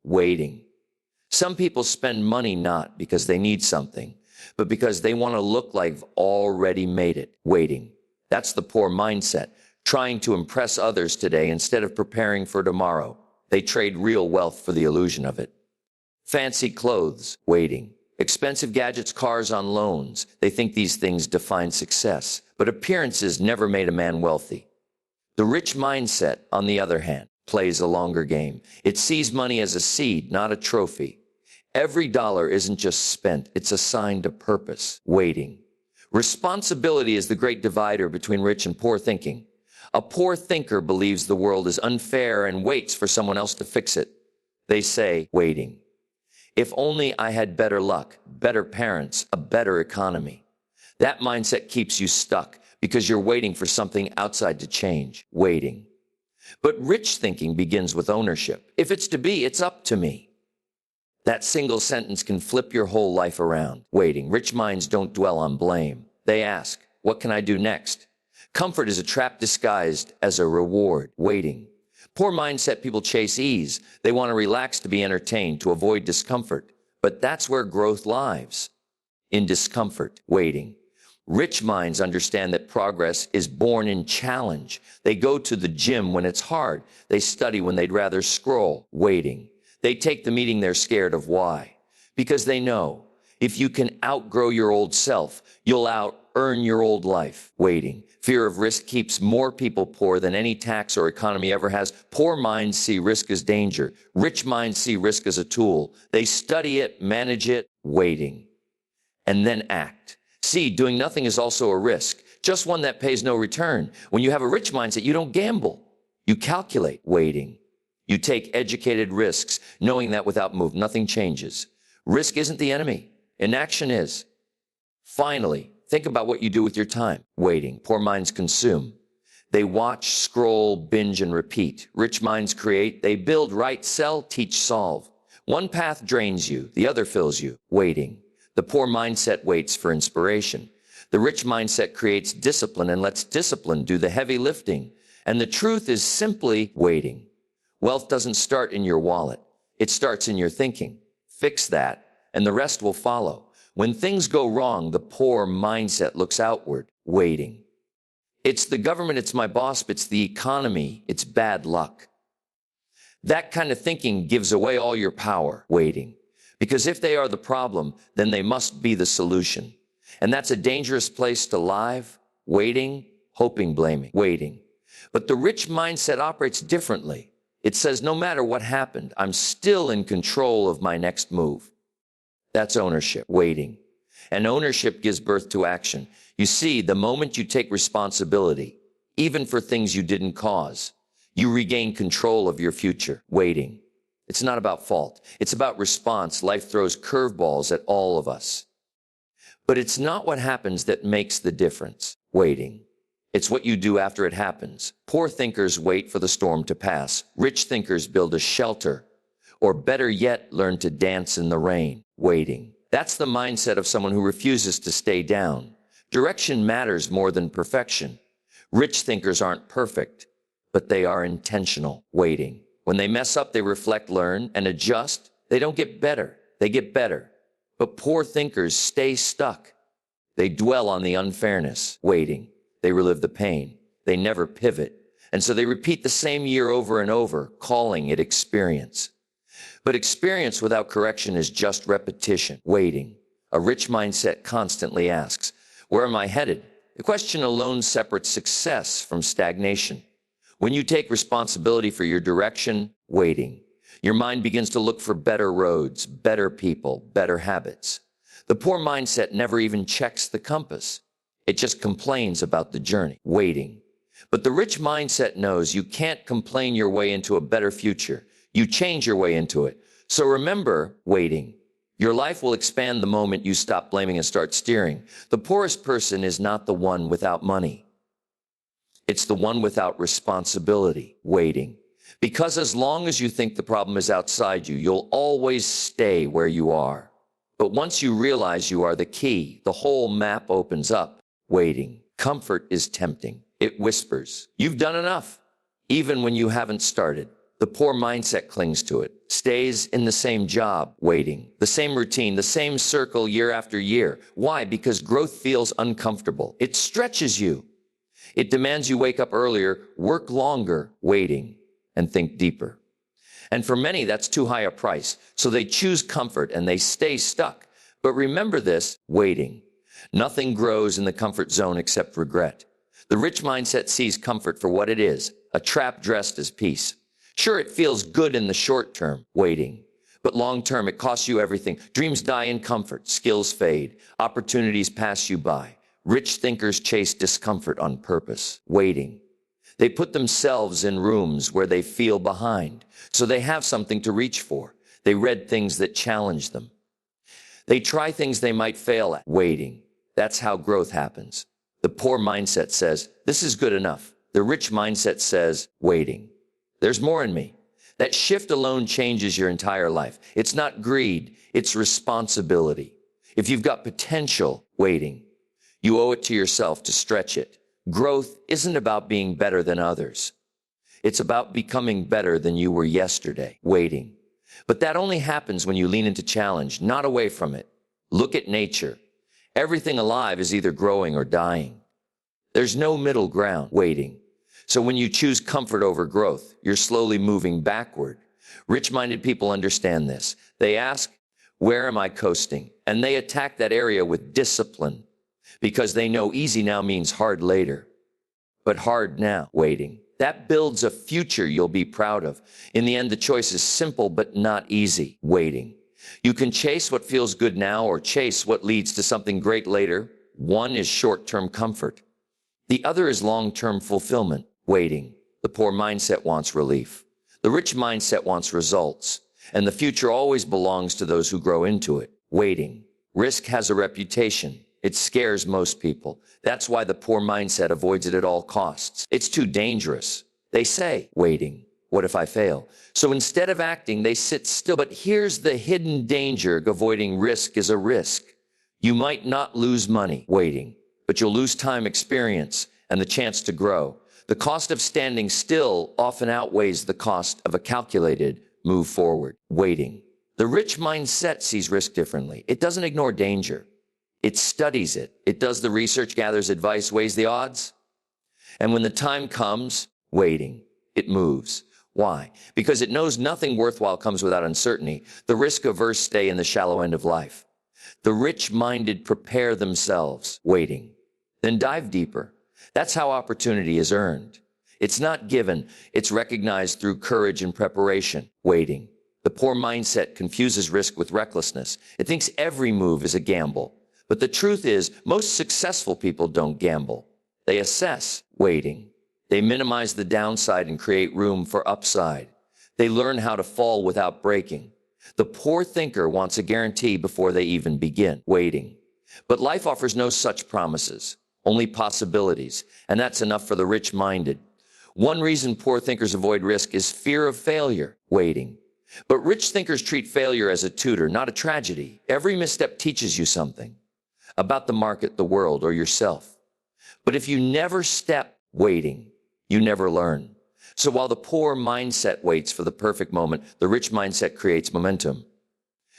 waiting. Some people spend money not because they need something, but because they want to look like they've already made it, waiting. That's the poor mindset, trying to impress others today instead of preparing for tomorrow. They trade real wealth for the illusion of it. Fancy clothes, waiting. Expensive gadgets, cars on loans. They think these things define success, but appearances never made a man wealthy. The rich mindset, on the other hand, plays a longer game. It sees money as a seed, not a trophy. Every dollar isn't just spent, it's assigned to purpose, waiting. Responsibility is the great divider between rich and poor thinking. A poor thinker believes the world is unfair and waits for someone else to fix it. They say, waiting. If only I had better luck, better parents, a better economy. That mindset keeps you stuck because you're waiting for something outside to change, waiting. But rich thinking begins with ownership. If it's to be, it's up to me. That single sentence can flip your whole life around, waiting. Rich minds don't dwell on blame. They ask, what can I do next? Comfort is a trap disguised as a reward, waiting. Poor mindset people chase ease. They want to relax to be entertained, to avoid discomfort. But that's where growth lies, in discomfort, waiting. Rich minds understand that progress is born in challenge. They go to the gym when it's hard. They study when they'd rather scroll, waiting. They take the meeting they're scared of. Why? Because they know if you can outgrow your old self, you'll out-earn your old life, waiting. Fear of risk keeps more people poor than any tax or economy ever has. Poor minds see risk as danger. Rich minds see risk as a tool. They study it, manage it, waiting, and then act. See, doing nothing is also a risk, just one that pays no return. When you have a rich mindset, you don't gamble. You calculate, waiting. You take educated risks, knowing that without move, nothing changes. Risk isn't the enemy. Inaction is. Finally, think about what you do with your time, waiting. Poor minds consume. They watch, scroll, binge, and repeat. Rich minds create. They build, write, sell, teach, solve. One path drains you, the other fills you, waiting. The poor mindset waits for inspiration. The rich mindset creates discipline and lets discipline do the heavy lifting. And the truth is simply waiting. Wealth doesn't start in your wallet. It starts in your thinking. Fix that, and the rest will follow. When things go wrong, the poor mindset looks outward, waiting. It's the government, it's my boss, it's the economy, it's bad luck. That kind of thinking gives away all your power, waiting. Because if they are the problem, then they must be the solution. And that's a dangerous place to live, waiting, hoping, blaming, waiting. But the rich mindset operates differently. It says, no matter what happened, I'm still in control of my next move. That's ownership, waiting. And ownership gives birth to action. You see, the moment you take responsibility, even for things you didn't cause, you regain control of your future, waiting. It's not about fault. It's about response. Life throws curveballs at all of us. But it's not what happens that makes the difference, waiting. It's what you do after it happens. Poor thinkers wait for the storm to pass. Rich thinkers build a shelter, or better yet, learn to dance in the rain, waiting. That's the mindset of someone who refuses to stay down. Direction matters more than perfection. Rich thinkers aren't perfect, but they are intentional, waiting. When they mess up, they reflect, learn, and adjust. They don't get better, they get better. But poor thinkers stay stuck. They dwell on the unfairness, waiting. They relive the pain. They never pivot. And so they repeat the same year over and over, calling it experience. But experience without correction is just repetition, waiting. A rich mindset constantly asks, where am I headed? The question alone separates success from stagnation. When you take responsibility for your direction, waiting, your mind begins to look for better roads, better people, better habits. The poor mindset never even checks the compass. It just complains about the journey, waiting. But the rich mindset knows you can't complain your way into a better future. You change your way into it. So remember, waiting. Your life will expand the moment you stop blaming and start steering. The poorest person is not the one without money. It's the one without responsibility, waiting. Because as long as you think the problem is outside you, you'll always stay where you are. But once you realize you are the key, the whole map opens up, waiting. Comfort is tempting. It whispers, you've done enough, even when you haven't started. The The poor mindset clings to it, stays in the same job, waiting, the same routine, the same circle year after year. Why? Because growth feels uncomfortable. It stretches you. It demands you wake up earlier, work longer, waiting, and think deeper. And for many, that's too high a price. So they choose comfort and they stay stuck. But remember this, waiting. Nothing grows in the comfort zone except regret. The rich mindset sees comfort for what it is, a trap dressed as peace. Sure, it feels good in the short term, waiting. But long term, it costs you everything. Dreams die in comfort, skills fade, opportunities pass you by. Rich thinkers chase discomfort on purpose, waiting. They put themselves in rooms where they feel behind, so they have something to reach for. They read things that challenge them. They try things they might fail at, waiting. That's how growth happens. The poor mindset says, this is good enough. The rich mindset says, waiting. There's more in me. That shift alone changes your entire life. It's not greed, it's responsibility. If you've got potential, waiting. You owe it to yourself to stretch it. Growth isn't about being better than others. It's about becoming better than you were yesterday, waiting. But that only happens when you lean into challenge, not away from it. Look at nature. Everything alive is either growing or dying. There's no middle ground, waiting. So when you choose comfort over growth, you're slowly moving backward. Rich-minded people understand this. They ask, where am I coasting? And they attack that area with discipline because they know easy now means hard later. But hard now, waiting. That builds a future you'll be proud of. In the end, the choice is simple but not easy, waiting. You can chase what feels good now or chase what leads to something great later. One is short-term comfort. The other is long-term fulfillment. Waiting. The poor mindset wants relief. The rich mindset wants results. And the future always belongs to those who grow into it. Waiting. Risk has a reputation. It scares most people. That's why the poor mindset avoids it at all costs. It's too dangerous. They say, waiting. What if I fail? So instead of acting, they sit still. But here's the hidden danger. Avoiding risk is a risk. You might not lose money waiting, but you'll lose time, experience, and the chance to grow. The cost of standing still often outweighs the cost of a calculated move forward, waiting. The rich mindset sees risk differently. It doesn't ignore danger. It studies it. It does the research, gathers advice, weighs the odds. And when the time comes, waiting, it moves. Why? Because it knows nothing worthwhile comes without uncertainty. The risk-averse stay in the shallow end of life. The rich-minded prepare themselves, waiting, then dive deeper. That's how opportunity is earned. It's not given, it's recognized through courage and preparation, waiting. The poor mindset confuses risk with recklessness. It thinks every move is a gamble. But the truth is, most successful people don't gamble. They assess, waiting. They minimize the downside and create room for upside. They learn how to fall without breaking. The poor thinker wants a guarantee before they even begin, waiting. But life offers no such promises. Only possibilities, and that's enough for the rich-minded. One reason poor thinkers avoid risk is fear of failure, waiting. But rich thinkers treat failure as a tutor, not a tragedy. Every misstep teaches you something about the market, the world, or yourself. But if you never step waiting, you never learn. So while the poor mindset waits for the perfect moment, the rich mindset creates momentum.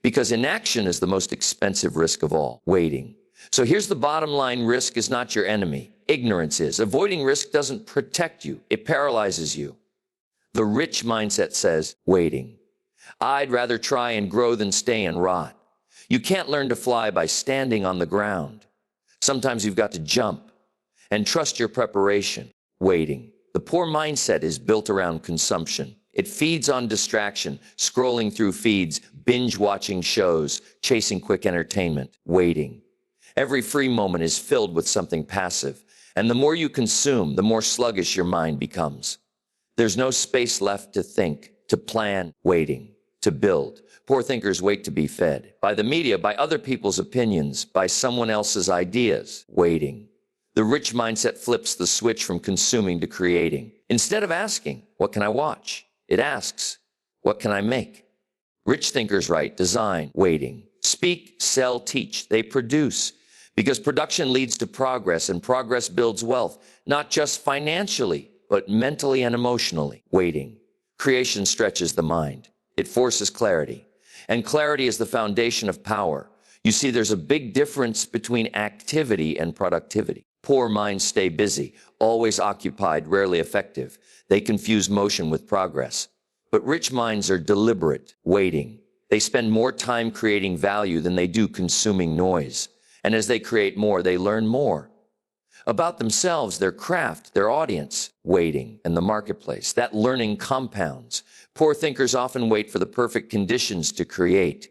Because inaction is the most expensive risk of all, waiting. So here's the bottom line. Risk is not your enemy. Ignorance is. Avoiding risk doesn't protect you. It paralyzes you. The rich mindset says, waiting. I'd rather try and grow than stay and rot. You can't learn to fly by standing on the ground. Sometimes you've got to jump and trust your preparation, waiting. The poor mindset is built around consumption. It feeds on distraction, scrolling through feeds, binge-watching shows, chasing quick entertainment, waiting. Every free moment is filled with something passive, and the more you consume, the more sluggish your mind becomes. There's no space left to think, to plan, waiting, to build. Poor thinkers wait to be fed by the media, by other people's opinions, by someone else's ideas, waiting. The rich mindset flips the switch from consuming to creating. Instead of asking, what can I watch? It asks, what can I make? Rich thinkers write, design, waiting, speak, sell, teach. They produce. Because production leads to progress, and progress builds wealth, not just financially, but mentally and emotionally, waiting. Creation stretches the mind. It forces clarity. And clarity is the foundation of power. You see, there's a big difference between activity and productivity. Poor minds stay busy, always occupied, rarely effective. They confuse motion with progress. But rich minds are deliberate, waiting. They spend more time creating value than they do consuming noise. And as they create more, they learn more. About themselves, their craft, their audience, waiting, and the marketplace. That learning compounds. Poor thinkers often wait for the perfect conditions to create.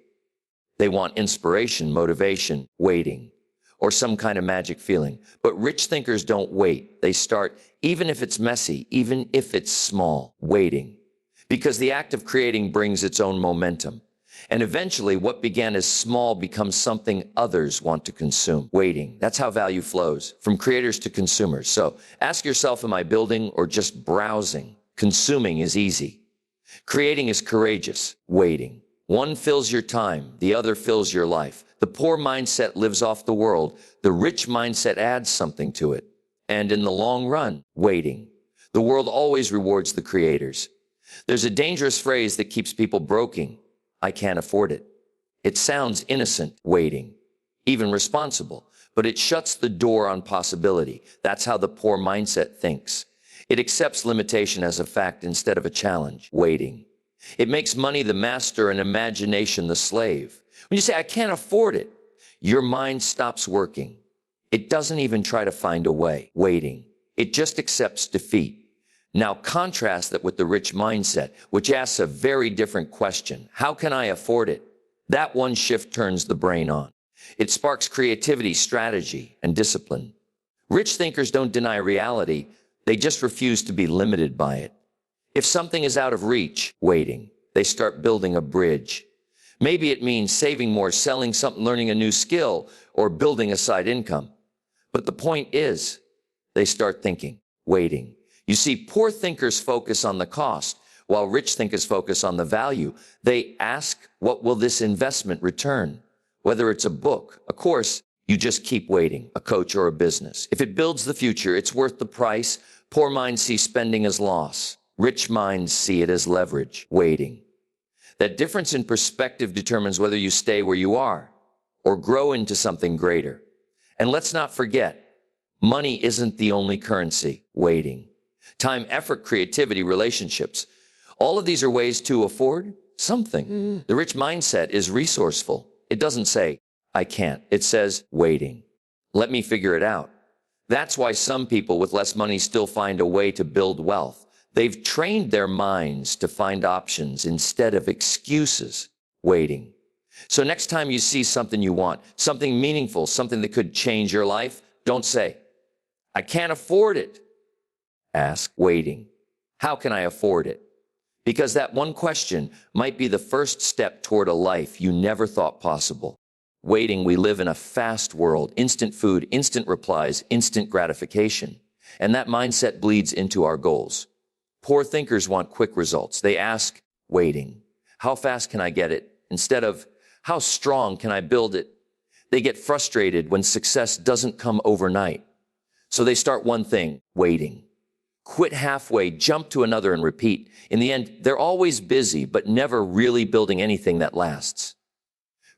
They want inspiration, motivation, waiting, or some kind of magic feeling. But rich thinkers don't wait. They start, even if it's messy, even if it's small, waiting. Because the act of creating brings its own momentum. And eventually, what began as small becomes something others want to consume. Waiting. That's how value flows, from creators to consumers. So ask yourself, am I building or just browsing? Consuming is easy. Creating is courageous. Waiting. One fills your time, the other fills your life. The poor mindset lives off the world. The rich mindset adds something to it. And in the long run, waiting. The world always rewards the creators. There's a dangerous phrase that keeps people broken. I can't afford it. It sounds innocent, waiting, even responsible, but it shuts the door on possibility. That's how the poor mindset thinks. It accepts limitation as a fact instead of a challenge, waiting. It makes money the master and imagination the slave. When you say, I can't afford it, your mind stops working. It doesn't even try to find a way, waiting. It just accepts defeat. Now contrast that with the rich mindset, which asks a very different question. How can I afford it? That one shift turns the brain on. It sparks creativity, strategy, and discipline. Rich thinkers don't deny reality. They just refuse to be limited by it. If something is out of reach, waiting, they start building a bridge. Maybe it means saving more, selling something, learning a new skill, or building a side income. But the point is, they start thinking, waiting. You see, poor thinkers focus on the cost, while rich thinkers focus on the value. They ask, what will this investment return? Whether it's a book, a course, you just keep waiting, a coach or a business. If it builds the future, it's worth the price. Poor minds see spending as loss. Rich minds see it as leverage, waiting. That difference in perspective determines whether you stay where you are or grow into something greater. And let's not forget, money isn't the only currency, waiting. Time, effort, creativity, relationships. All of these are ways to afford something. The rich mindset is resourceful. It doesn't say, I can't. It says, waiting. Let me figure it out. That's why some people with less money still find a way to build wealth. They've trained their minds to find options instead of excuses, waiting. So next time you see something you want, something meaningful, something that could change your life, don't say, I can't afford it. Ask, waiting, how can I afford it? Because that one question might be the first step toward a life you never thought possible. Waiting, we live in a fast world, instant food, instant replies, instant gratification. And that mindset bleeds into our goals. Poor thinkers want quick results. They ask, waiting, how fast can I get it? Instead of, how strong can I build it? They get frustrated when success doesn't come overnight. So they start one thing, waiting. Quit halfway, jump to another, and repeat. In the end, they're always busy, but never really building anything that lasts.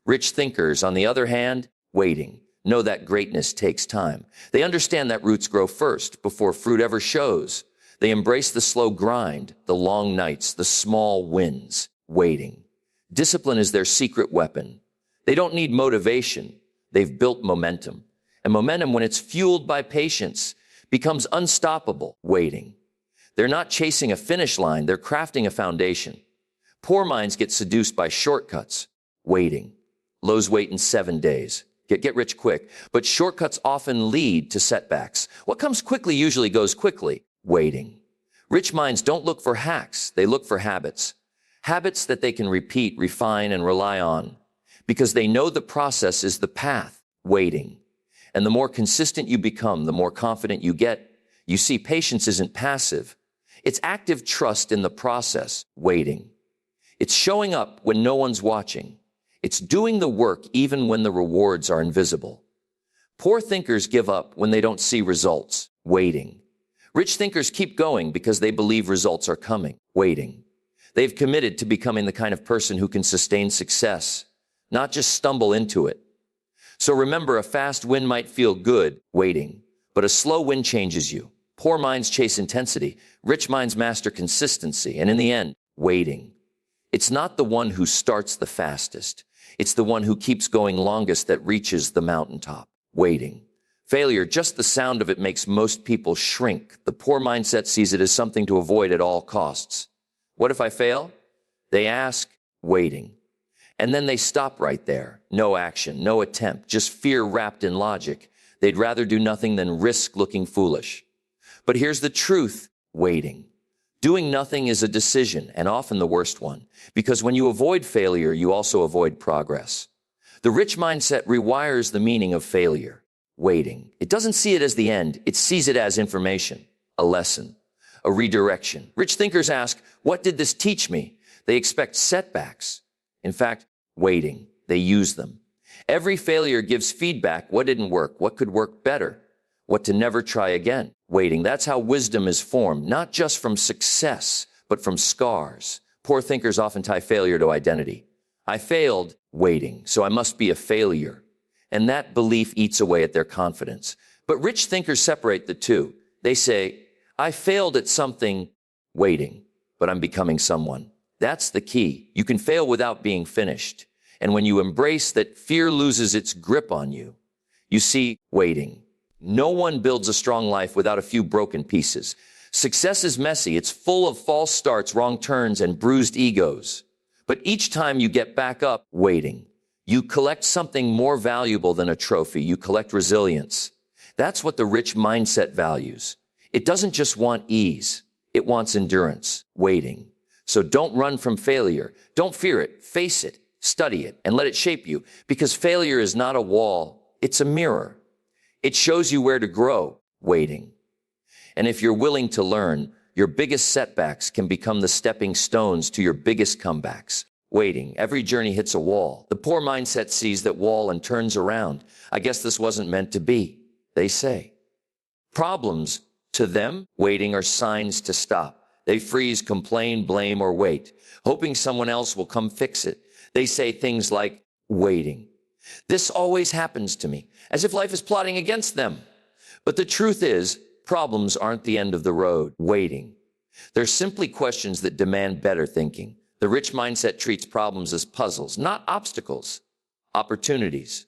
Rich thinkers, on the other hand, waiting, know that greatness takes time. They understand that roots grow first before fruit ever shows. They embrace the slow grind, the long nights, the small wins, waiting. Discipline is their secret weapon. They don't need motivation. They've built momentum. And momentum, when it's fueled by patience, becomes unstoppable, waiting. They're not chasing a finish line, they're crafting a foundation. Poor minds get seduced by shortcuts, waiting. Lose weight in 7 days. Get rich quick. But shortcuts often lead to setbacks. What comes quickly usually goes quickly, waiting. Rich minds don't look for hacks, they look for habits. Habits that they can repeat, refine, and rely on. Because they know the process is the path, waiting. And the more consistent you become, the more confident you get. You see, patience isn't passive. It's active trust in the process, waiting. It's showing up when no one's watching. It's doing the work even when the rewards are invisible. Poor thinkers give up when they don't see results, waiting. Rich thinkers keep going because they believe results are coming, waiting. They've committed to becoming the kind of person who can sustain success, not just stumble into it. So remember, a fast win might feel good, waiting, but a slow win changes you. Poor minds chase intensity, rich minds master consistency, and in the end, waiting. It's not the one who starts the fastest. It's the one who keeps going longest that reaches the mountaintop. Waiting. Failure, just the sound of it makes most people shrink. The poor mindset sees it as something to avoid at all costs. What if I fail? They ask, waiting. And then they stop right there. No action, no attempt, just fear wrapped in logic. They'd rather do nothing than risk looking foolish. But here's the truth, waiting. Doing nothing is a decision, and often the worst one, because when you avoid failure, you also avoid progress. The rich mindset rewires the meaning of failure, waiting. It doesn't see it as the end, it sees it as information, a lesson, a redirection. Rich thinkers ask, what did this teach me? They expect setbacks. In fact, waiting, they use them. Every failure gives feedback, what didn't work, what could work better, what to never try again. Waiting, that's how wisdom is formed, not just from success, but from scars. Poor thinkers often tie failure to identity. I failed, waiting, so I must be a failure. And that belief eats away at their confidence. But rich thinkers separate the two. They say, I failed at something, waiting, but I'm becoming someone. That's the key. You can fail without being finished. And when you embrace that fear loses its grip on you, you see, waiting. No one builds a strong life without a few broken pieces. Success is messy. It's full of false starts, wrong turns, and bruised egos. But each time you get back up, waiting, you collect something more valuable than a trophy. You collect resilience. That's what the rich mindset values. It doesn't just want ease. It wants endurance, waiting. So don't run from failure. Don't fear it. Face it, study it, and let it shape you. Because failure is not a wall. It's a mirror. It shows you where to grow, waiting. And if you're willing to learn, your biggest setbacks can become the stepping stones to your biggest comebacks. Waiting. Every journey hits a wall. The poor mindset sees that wall and turns around. I guess this wasn't meant to be, they say. Problems, to them, waiting are signs to stop. They freeze, complain, blame, or wait, hoping someone else will come fix it. They say things like, waiting. This always happens to me, as if life is plotting against them. But the truth is, problems aren't the end of the road, waiting. They're simply questions that demand better thinking. The rich mindset treats problems as puzzles, not obstacles, opportunities.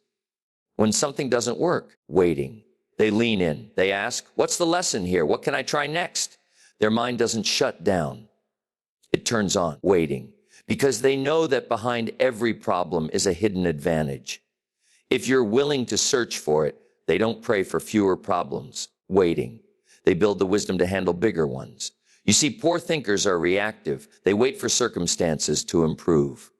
When something doesn't work, waiting. They lean in. They ask, what's the lesson here? What can I try next? Their mind doesn't shut down. It turns on, waiting, because they know that behind every problem is a hidden advantage. If you're willing to search for it, they don't pray for fewer problems, waiting. They build the wisdom to handle bigger ones. You see, poor thinkers are reactive. They wait for circumstances to improve.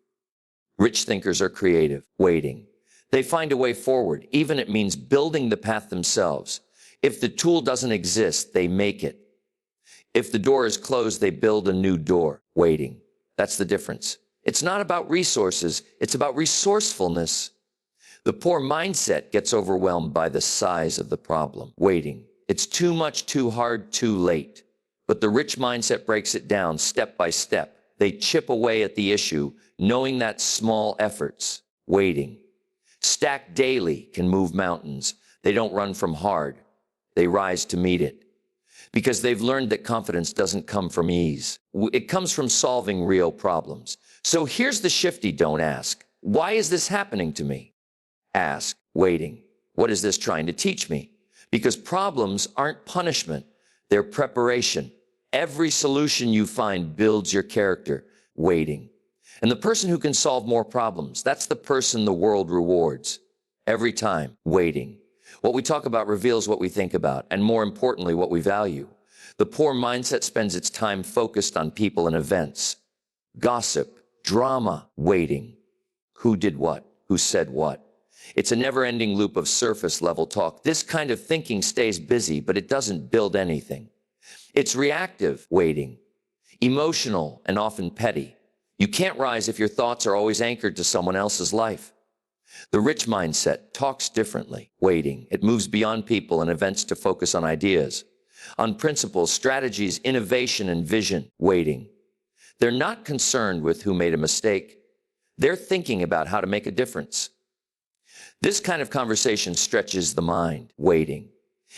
Rich thinkers are creative, waiting. They find a way forward, even if it means building the path themselves. If the tool doesn't exist, they make it. If the door is closed, they build a new door, waiting. That's the difference. It's not about resources, it's about resourcefulness. The poor mindset gets overwhelmed by the size of the problem, waiting. It's too much, too hard, too late. But the rich mindset breaks it down step by step. They chip away at the issue, knowing that small efforts, waiting, stacked daily, can move mountains. They don't run from hard. They rise to meet it. Because they've learned that confidence doesn't come from ease. It comes from solving real problems. So here's the shifty don't ask. Why is this happening to me? Ask, waiting. What is this trying to teach me? Because problems aren't punishment. They're preparation. Every solution you find builds your character, waiting. And the person who can solve more problems, that's the person the world rewards. Every time, waiting. What we talk about reveals what we think about, and more importantly, what we value. The poor mindset spends its time focused on people and events. Gossip, drama, waiting. Who did what? Who said what? It's a never-ending loop of surface-level talk. This kind of thinking stays busy, but it doesn't build anything. It's reactive, waiting. Emotional and often petty. You can't rise if your thoughts are always anchored to someone else's life. The rich mindset talks differently, waiting. It moves beyond people and events to focus on ideas, on principles, strategies, innovation, and vision, waiting. They're not concerned with who made a mistake. They're thinking about how to make a difference. This kind of conversation stretches the mind, waiting.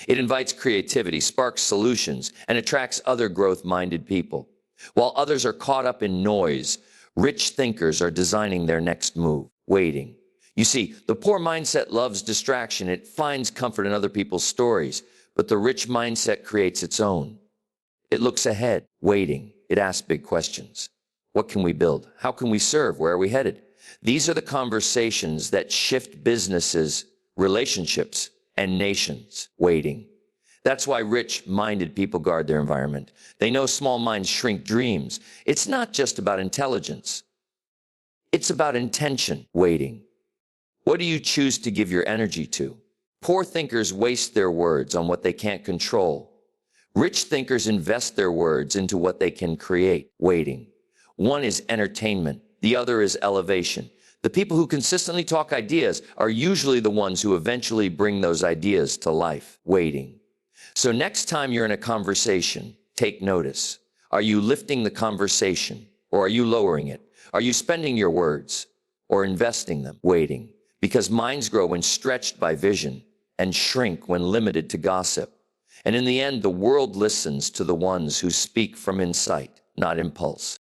It invites creativity, sparks solutions, and attracts other growth-minded people. While others are caught up in noise, rich thinkers are designing their next move, waiting. You see, the poor mindset loves distraction. It finds comfort in other people's stories, but the rich mindset creates its own. It looks ahead, waiting. It asks big questions. What can we build? How can we serve? Where are we headed? These are the conversations that shift businesses, relationships, and nations, waiting. That's why rich-minded people guard their environment. They know small minds shrink dreams. It's not just about intelligence. It's about intention, waiting. What do you choose to give your energy to? Poor thinkers waste their words on what they can't control. Rich thinkers invest their words into what they can create, waiting. One is entertainment. The other is elevation. The people who consistently talk ideas are usually the ones who eventually bring those ideas to life, waiting. So next time you're in a conversation, take notice. Are you lifting the conversation, or are you lowering it? Are you spending your words or investing them, waiting? Because minds grow when stretched by vision and shrink when limited to gossip. And in the end, the world listens to the ones who speak from insight, not impulse.